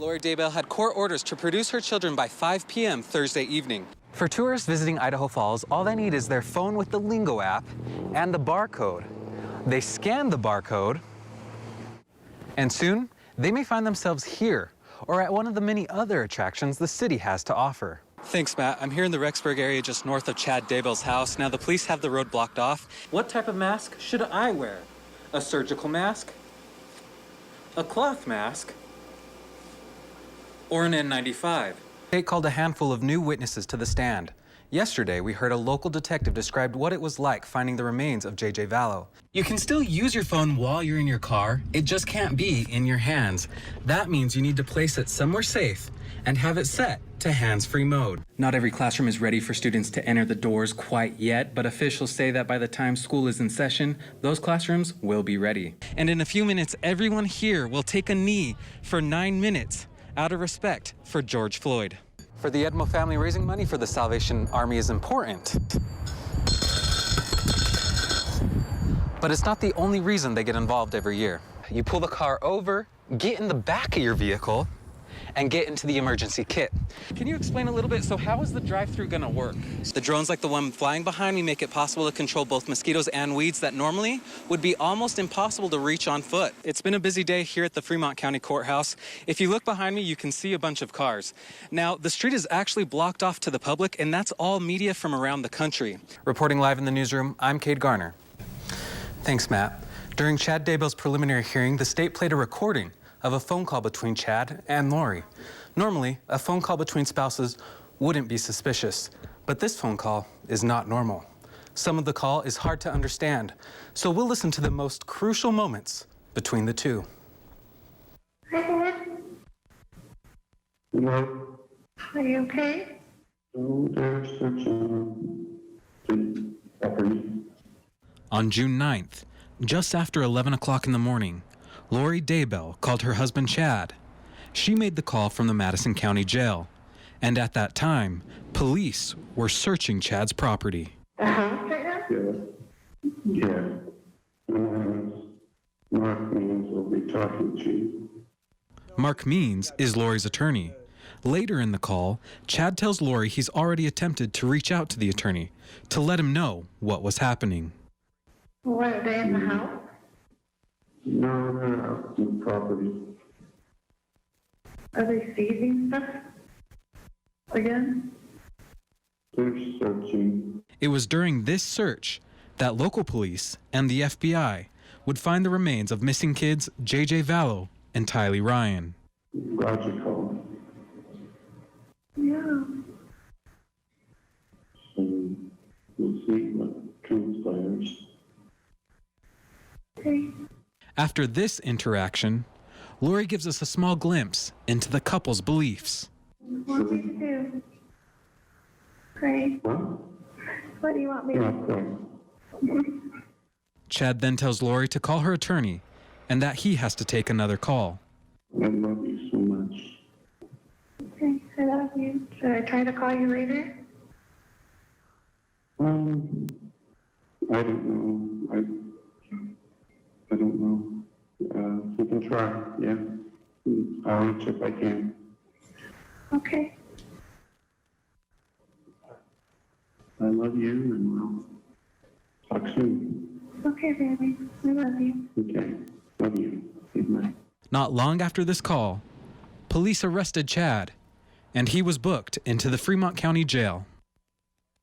Lori Daybell had court orders to produce her children by 5 p.m. Thursday evening. For tourists visiting Idaho Falls, all they need is their phone with the Lingo app and the barcode. They scan the barcode, and soon they may find themselves here or at one of the many other attractions the city has to offer. Thanks, Matt. I'm here in the Rexburg area just north of Chad Daybell's house. Now, the police have the road blocked off. What type of mask should I wear? A surgical mask? A cloth mask? Or an N95? State called a handful of new witnesses to the stand. Yesterday, we heard a local detective describe what it was like finding the remains of J.J. Vallow. You can still use your phone while you're in your car. It just can't be in your hands. That means you need to place it somewhere safe and have it set to hands-free mode. Not every classroom is ready for students to enter the doors quite yet, but officials say that by the time school is in session, those classrooms will be ready. And in a few minutes, everyone here will take a knee for 9 minutes out of respect for George Floyd. For the Edmo family, raising money for the Salvation Army is important. But it's not the only reason they get involved every year. You pull the car over, get in the back of your vehicle, and get into the emergency kit. Can you explain a little bit? So how is the drive-through gonna work? The drones like the one flying behind me make it possible to control both mosquitoes and weeds that normally would be almost impossible to reach on foot. It's been a busy day here at the Fremont County Courthouse. If you look behind me, you can see a bunch of cars. Now, the street is actually blocked off to the public, and that's all media from around the country. Reporting live in the newsroom, I'm Kade Garner. Thanks, Matt. During Chad Daybell's preliminary hearing, the state played a recording of a phone call between Chad and Lori. Normally, a phone call between spouses wouldn't be suspicious, but this phone call is not normal. Some of the call is hard to understand, so we'll listen to the most crucial moments between the two. Hello? Are you okay? Oh, there's such a property. On June 9th, just after 11 o'clock in the morning, Lori Daybell called her husband Chad. She made the call from the Madison County Jail, and at that time, police were searching Chad's property. Right now? Yeah. Mark Means will be talking to you. Mark Means is Lori's attorney. Later in the call, Chad tells Lori he's already attempted to reach out to the attorney to let him know what was happening. What, are they in the house? No, they're out in the property. Are they seizing stuff again? They're searching. It was during this search that local police and the FBI would find the remains of missing kids J.J. Vallow and Tylee Ryan. Roger called. Yeah. So we'll see what transpires. Okay. After this interaction, Lori gives us a small glimpse into the couple's beliefs. What do you want me to do? Pray. What? What do you want me to Not do? Chad then tells Lori to call her attorney and that he has to take another call. I love you so much. Okay, I love you. Should I try to call you later? I don't know. I don't know. We can try, yeah. I'll answer if I can. Okay. I love you, and we'll talk soon. Okay, baby. I love you. Okay, love you. Good night. Not long after this call, police arrested Chad, and he was booked into the Fremont County Jail.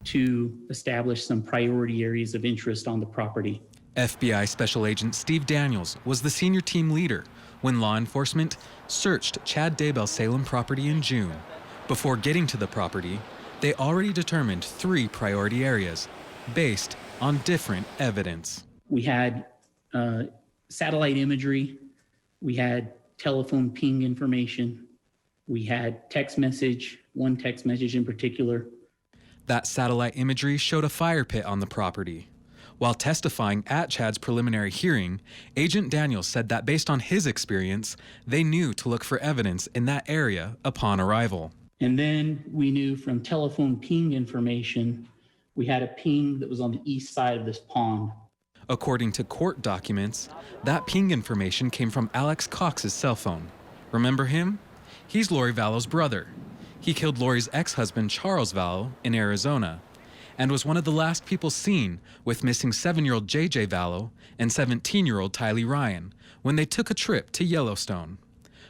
To establish some priority areas of interest on the property. FBI Special Agent Steve Daniels was the senior team leader when law enforcement searched Chad Daybell's Salem property in June. Before getting to the property, they already determined 3 priority areas based on different evidence. We had satellite imagery, we had telephone ping information, we had text message, one text message in particular. That satellite imagery showed a fire pit on the property. While testifying at Chad's preliminary hearing, Agent Daniels said that based on his experience, they knew to look for evidence in that area upon arrival. And then we knew from telephone ping information, we had a ping that was on the east side of this pond. According to court documents, that ping information came from Alex Cox's cell phone. Remember him? He's Lori Vallow's brother. He killed Lori's ex-husband, Charles Vallow, in Arizona, and was one of the last people seen with missing 7-year-old JJ Vallow and 17-year-old Tylee Ryan when they took a trip to Yellowstone.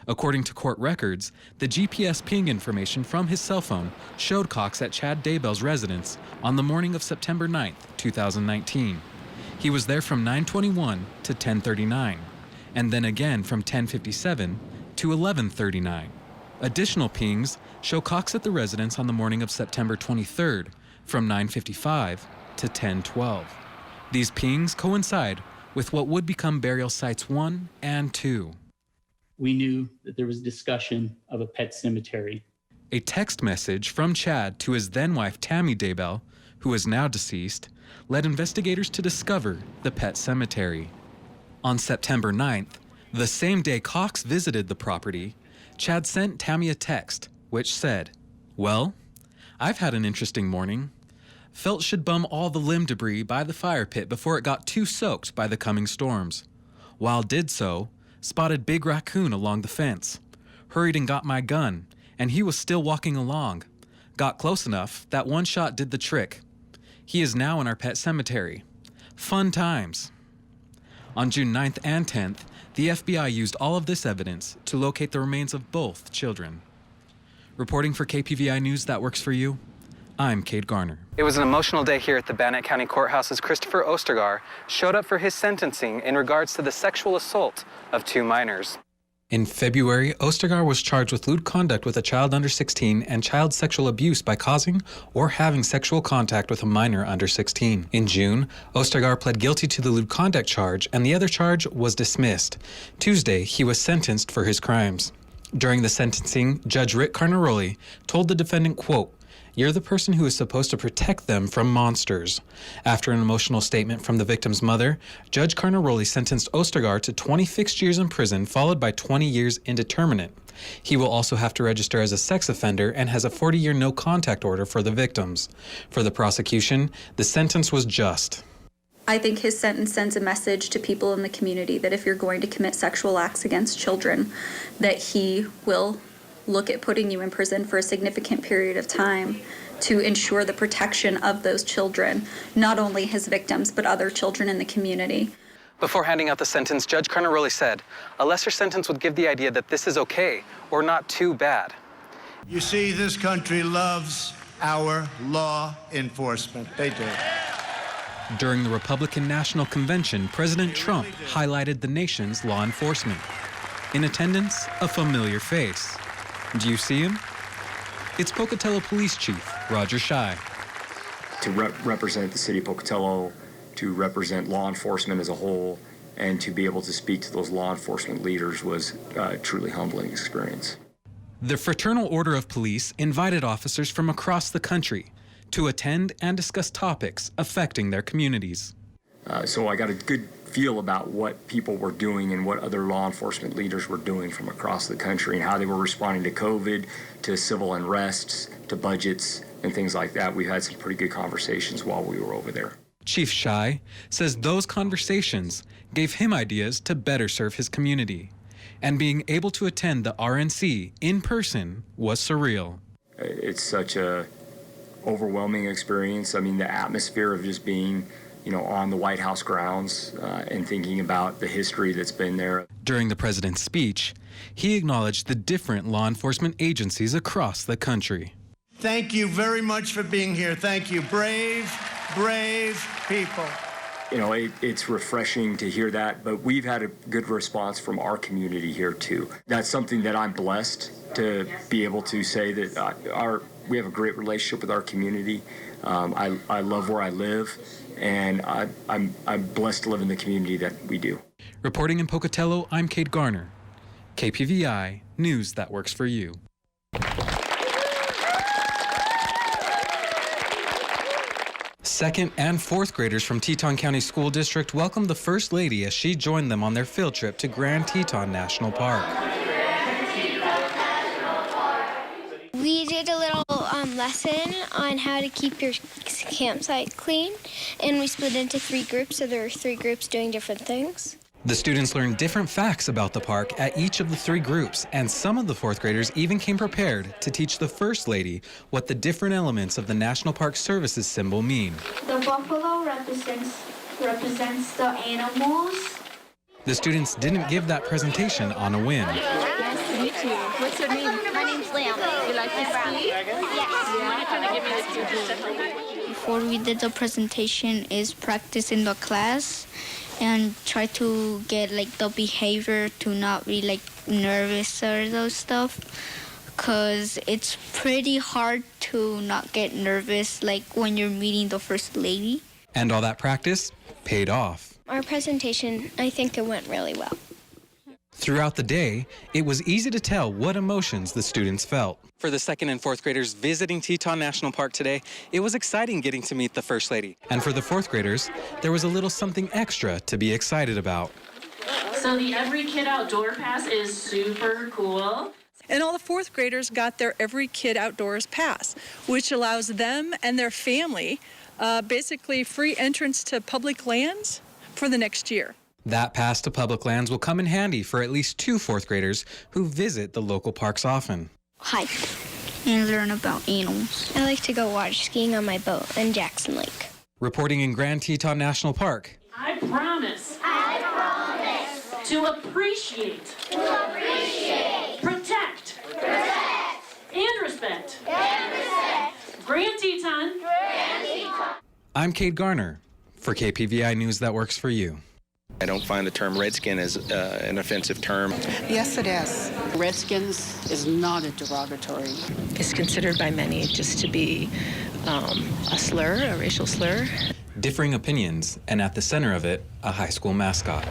According to court records, the GPS ping information from his cell phone showed Cox at Chad Daybell's residence on the morning of September 9th, 2019. He was there from 9:21 to 10:39, and then again from 10:57 to 11:39. Additional pings show Cox at the residence on the morning of September 23rd from 9:55 to 10:12. These pings coincide with what would become burial sites 1 and 2. We knew that there was discussion of a pet cemetery. A text message from Chad to his then-wife Tammy Daybell, who is now deceased, led investigators to discover the pet cemetery. On September 9th, the same day Cox visited the property, Chad sent Tammy a text, which said, "Well, I've had an interesting morning. Felt should bum all the limb debris by the fire pit before it got too soaked by the coming storms. While did so, spotted big raccoon along the fence. Hurried and got my gun, and he was still walking along. Got close enough that one shot did the trick. He is now in our pet cemetery. Fun times." On June 9th and 10th, the FBI used all of this evidence to locate the remains of both children. Reporting for KPVI News that works for you, I'm Kade Garner. It was an emotional day here at the Bannock County Courthouse as Christopher Ostergar showed up for his sentencing in regards to the sexual assault of 2 minors. In February, Ostergar was charged with lewd conduct with a child under 16 and child sexual abuse by causing or having sexual contact with a minor under 16. In June, Ostergar pled guilty to the lewd conduct charge and the other charge was dismissed. Tuesday, he was sentenced for his crimes. During the sentencing, Judge Rick Carnaroli told the defendant, quote, "You're the person who is supposed to protect them from monsters." After an emotional statement from the victim's mother, Judge Carnaroli sentenced Ostergar to 20 fixed years in prison, followed by 20 years indeterminate. He will also have to register as a sex offender and has a 40-year no-contact order for the victims. For the prosecution, the sentence was just. I think his sentence sends a message to people in the community that if you're going to commit sexual acts against children, that he will look at putting you in prison for a significant period of time to ensure the protection of those children, not only his victims, but other children in the community. Before handing out the sentence, Judge Carnaroli said, "A lesser sentence would give the idea that this is okay or not too bad." You see, this country loves our law enforcement. They do. During the Republican National Convention, President Trump highlighted the nation's law enforcement. In attendance, a familiar face. Do you see him? It's Pocatello Police Chief Roger Shy. To represent the city of Pocatello, to represent law enforcement as a whole, and to be able to speak to those law enforcement leaders was a truly humbling experience. The Fraternal Order of Police invited officers from across the country to attend and discuss topics affecting their communities. So I got a good feel about what people were doing and what other law enforcement leaders were doing from across the country and how they were responding to COVID, to civil unrests, to budgets, and things like that. We had some pretty good conversations while we were over there. Chief Shy says those conversations gave him ideas to better serve his community, and being able to attend the RNC in person was surreal. It's such a overwhelming experience. I mean, the atmosphere of just being, on the White House grounds and thinking about the history that's been there. During the president's speech, he acknowledged the different law enforcement agencies across the country. Thank you very much for being here. Thank you. Brave, brave people. It's refreshing to hear that, but we've had a good response from our community here too. That's something that I'm blessed to be able to say that we have a great relationship with our community. I love where I live, and I'm blessed to live in the community that we do. Reporting in Pocatello, I'm Kade Garner. KPVI, news that works for you. Second and fourth graders from Teton County School District welcomed the First Lady as she joined them on their field trip to Grand Teton National Park. We did a little lesson on how to keep your campsite clean, and we split into 3 groups, so there were 3 groups doing different things. The students learned different facts about the park at each of the 3 groups, and some of the 4th graders even came prepared to teach the First Lady what the different elements of the National Park Service's symbol mean. The buffalo represents the animals. The students didn't give that presentation on a whim. Nice to meet you. What's your name? My name's Liam. You like to ski? Yes. Before we did the presentation is practice in the class and try to get like the behavior to not be like nervous or those stuff, because it's pretty hard to not get nervous like when you're meeting the First Lady. And all that practice paid off. Our presentation, I think it went really well. Throughout the day, it was easy to tell what emotions the students felt. For the 2nd and 4th graders visiting Teton National Park today, it was exciting getting to meet the First Lady. And for the 4th graders, there was a little something extra to be excited about. So the Every Kid Outdoor Pass is super cool. And all the 4th graders got their Every Kid Outdoors Pass, which allows them and their family basically free entrance to public lands for the next year. That pass to public lands will come in handy for at least 2 4th graders who visit the local parks often. Hike and learn about animals. I like to go water skiing on my boat in Jackson Lake. Reporting in Grand Teton National Park. I promise to appreciate, protect, and respect Grand Teton. I'm Kade Garner for KPVI News that works for you. I don't find the term redskin as an offensive term. Yes, it is. Redskins is not a derogatory. It's considered by many just to be a slur, a racial slur. Differing opinions, and at the center of it, a high school mascot.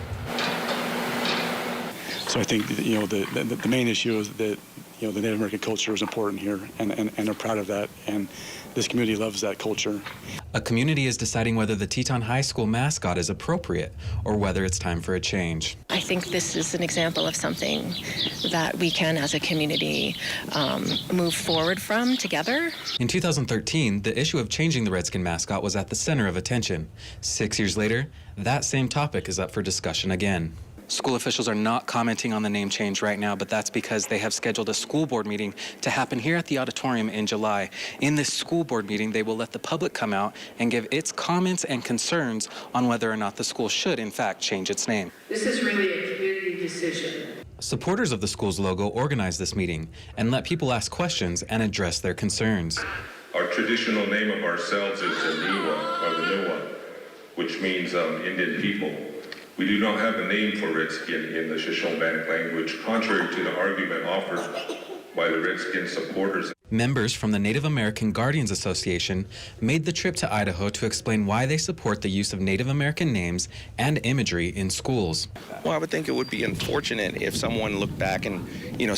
So I think the main issue is that the Native American culture is important here, and they're proud of that, and this community loves that culture. A community is deciding whether the Teton High School mascot is appropriate or whether it's time for a change. I think this is an example of something that we can, as a community, move forward from together. In 2013, the issue of changing the Redskin mascot was at the center of attention. 6 years later, that same topic is up for discussion again. School officials are not commenting on the name change right now, but that's because they have scheduled a school board meeting to happen here at the auditorium in July. In this school board meeting, they will let the public come out and give its comments and concerns on whether or not the school should, in fact, change its name. This is really a community decision. Supporters of the school's logo organized this meeting and let people ask questions and address their concerns. Our traditional name of ourselves is the new one, which means Indian people. We do not have a name for Redskin in the Shoshone-Bannock language, contrary to the argument offered by the Redskin supporters. Members from the Native American Guardians Association made the trip to Idaho to explain why they support the use of Native American names and imagery in schools. Well, I would think it would be unfortunate if someone looked back and,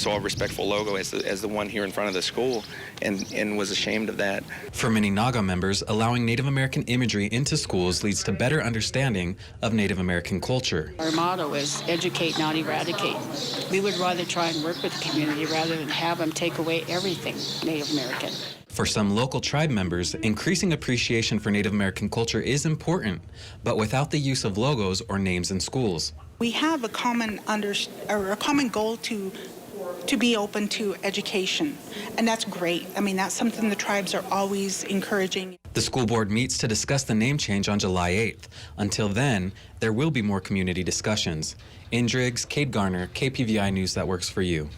saw a respectful logo as the one here in front of the school and was ashamed of that. For many Naga members, allowing Native American imagery into schools leads to better understanding of Native American culture. Our motto is educate, not eradicate. We would rather try and work with the community rather than have them take away everything Native American. For some local tribe members, increasing appreciation for Native American culture is important, but without the use of logos or names in schools. We have a common goal to be open to education, and that's great. I mean, that's something the tribes are always encouraging. The school board meets to discuss the name change on July 8th. Until then, there will be more community discussions. In Driggs, Kade Garner, KPVI News that works for you.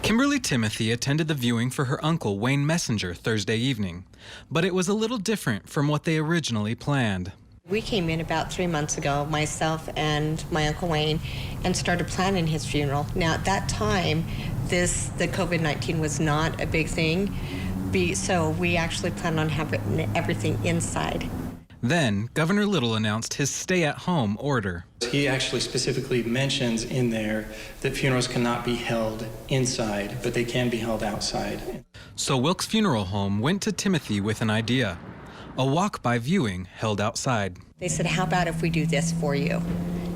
Kimberly Timothy attended the viewing for her uncle Wayne Messenger Thursday evening, but it was a little different from what they originally planned. We came in about 3 months ago, myself and my Uncle Wayne, and started planning his funeral. Now, at that time, the COVID-19 was not a big thing, so we actually planned on having everything inside. Then, Governor Little announced his stay-at-home order. He actually specifically mentions in there that funerals cannot be held inside, but they can be held outside. So Wilkes Funeral Home went to Timothy with an idea. A walk-by viewing held outside. They said, how about if we do this for you?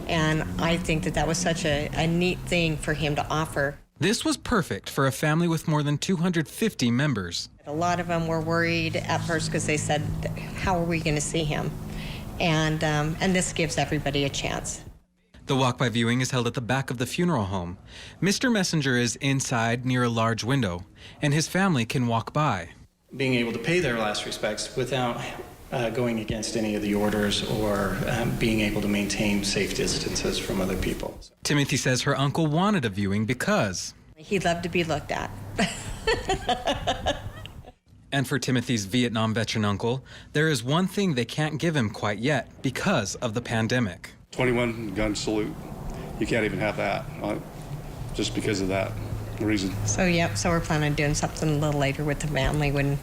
And I think that was such a neat thing for him to offer. This was perfect for a family with more than 250 members. A lot of them were worried at first because they said, how are we going to see him? And this gives everybody a chance. The walk-by viewing is held at the back of the funeral home. Mr. Messenger is inside near a large window, and his family can walk by. Being able to pay their last respects without going against any of the orders or being able to maintain safe distances from other people. Timothy says her uncle wanted a viewing because he loved to be looked at. And for Timothy's Vietnam veteran uncle, there is one thing they can't give him quite yet because of the pandemic. 21 gun salute. You can't even have that just because of that reason. So we're planning on doing something a little later with the family when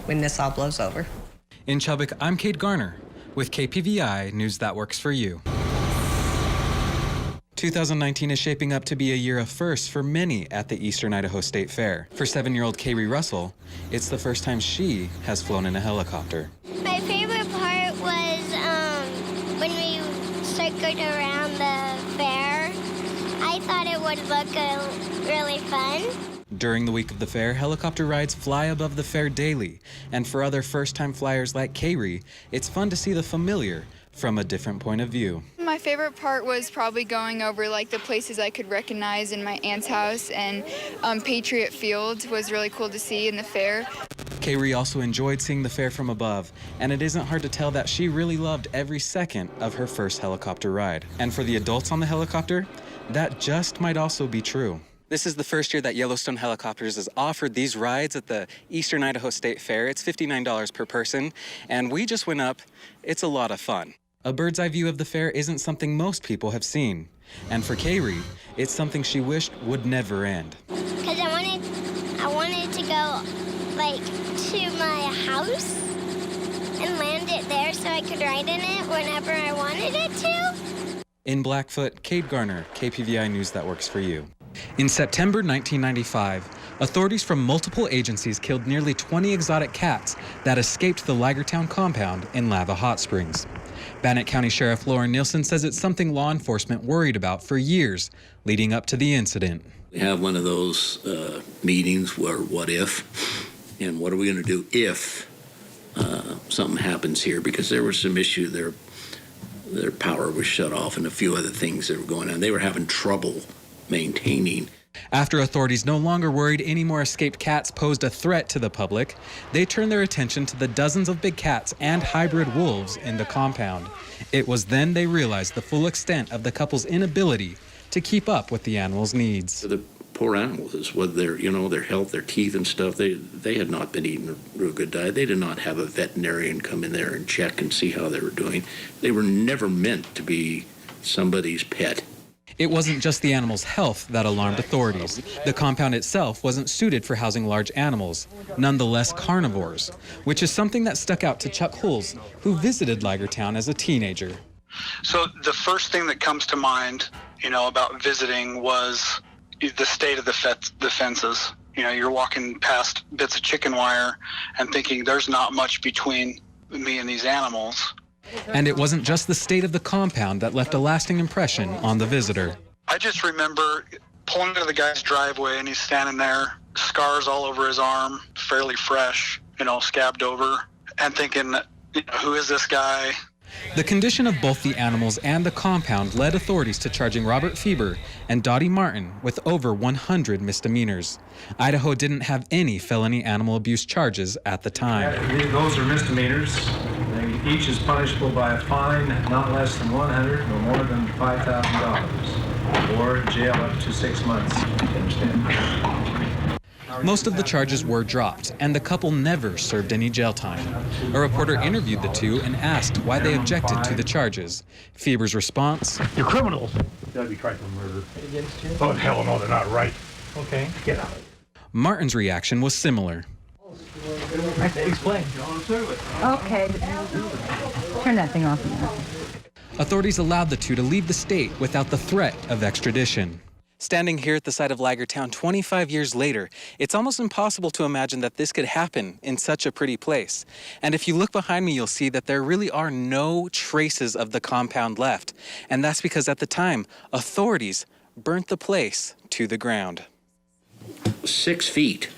this all blows over. In Chubbuck, I'm Kade Garner with KPVI News That Works for You. 2019 is shaping up to be a year of firsts for many at the Eastern Idaho State Fair. For 7-year-old Kaylee Russell, it's the first time she has flown in a helicopter. My favorite part was when we circled around the fair. I thought it would look really fun. During the week of the fair, helicopter rides fly above the fair daily. And for other first-time flyers like Kaylee, it's fun to see the familiar from a different point of view. My favorite part was probably going over like the places I could recognize in my aunt's house, and Patriot Field was really cool to see in the fair. Kaylee also enjoyed seeing the fair from above, and it isn't hard to tell that she really loved every second of her first helicopter ride. And for the adults on the helicopter, that just might also be true. This is the first year that Yellowstone Helicopters has offered these rides at the Eastern Idaho State Fair. It's $59 per person, and we just went up. It's a lot of fun. A bird's eye view of the fair isn't something most people have seen. And for Kaylee, it's something she wished would never end. Because I wanted to go like to my house and land it there so I could ride in it whenever I wanted it to. In Blackfoot, Kade Garner, KPVI News That Works for You. In September 1995, authorities from multiple agencies killed nearly 20 exotic cats that escaped the Ligertown compound in Lava Hot Springs. Bannock County Sheriff Lauren Nielsen says it's something law enforcement worried about for years leading up to the incident. We have one of those meetings where what if, and what are we going to do if something happens here, because there was some issue there. Their power was shut off and a few other things that were going on. They were having trouble maintaining. After authorities no longer worried any more escaped cats posed a threat to the public, they turned their attention to the dozens of big cats and hybrid wolves in the compound. It was then they realized the full extent of the couple's inability to keep up with the animals' needs. The poor animals, whether their health, their teeth and stuff, they had not been eating a real good diet. They did not have a veterinarian come in there and check and see how they were doing. They were never meant to be somebody's pet. It wasn't just the animals' health that alarmed authorities. The compound itself wasn't suited for housing large animals, nonetheless carnivores, which is something that stuck out to Chuck Hulse, who visited Ligertown as a teenager. So the first thing that comes to mind, about visiting was the state of the fences. You're walking past bits of chicken wire and thinking there's not much between me and these animals. And it wasn't just the state of the compound that left a lasting impression on the visitor. I just remember pulling into the guy's driveway and he's standing there, scars all over his arm, fairly fresh, scabbed over, and thinking, who is this guy? The condition of both the animals and the compound led authorities to charging Robert Fieber and Dottie Martin with over 100 misdemeanors. Idaho didn't have any felony animal abuse charges at the time. Those are misdemeanors. Each is punishable by a fine not less than $100 or more than $5,000, or jail up to 6 months. Most of the charges were dropped, and the couple never served any jail time. A reporter interviewed the two and asked why they objected to the charges. Fieber's response: "You're criminals. That'd be tried for murder." Oh, hell no, they're not right. Okay, get out. Martin's reaction was similar. Explain. Okay. Turn that thing off. Authorities allowed the two to leave the state without the threat of extradition. Standing here at the site of Ligertown 25 years later, it's almost impossible to imagine that this could happen in such a pretty place. And if you look behind me, you'll see that there really are no traces of the compound left. And that's because at the time, authorities burnt the place to the ground. 6 feet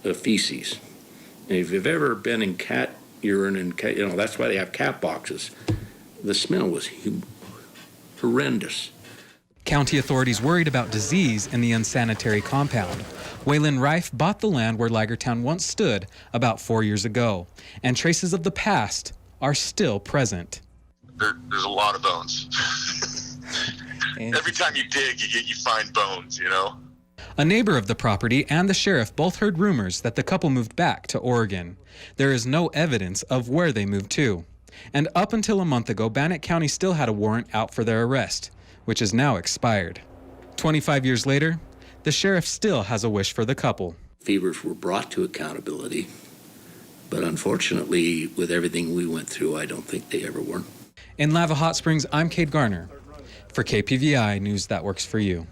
of feces. And if you've ever been in cat urine and that's why they have cat boxes. The smell was horrendous. County authorities worried about disease in the unsanitary compound. Waylon Reif bought the land where Ligertown once stood about 4 years ago, and traces of the past are still present. There's a lot of bones. Every time you dig, you find bones, you know? A neighbor of the property and the sheriff both heard rumors that the couple moved back to Oregon. There is no evidence of where they moved to. And up until a month ago, Bannock County still had a warrant out for their arrest, which is now expired. 25 years later, the sheriff still has a wish for the couple. Fevers were brought to accountability, but unfortunately, with everything we went through, I don't think they ever were. In Lava Hot Springs, I'm Kade Garner for KPVI News That Works for You.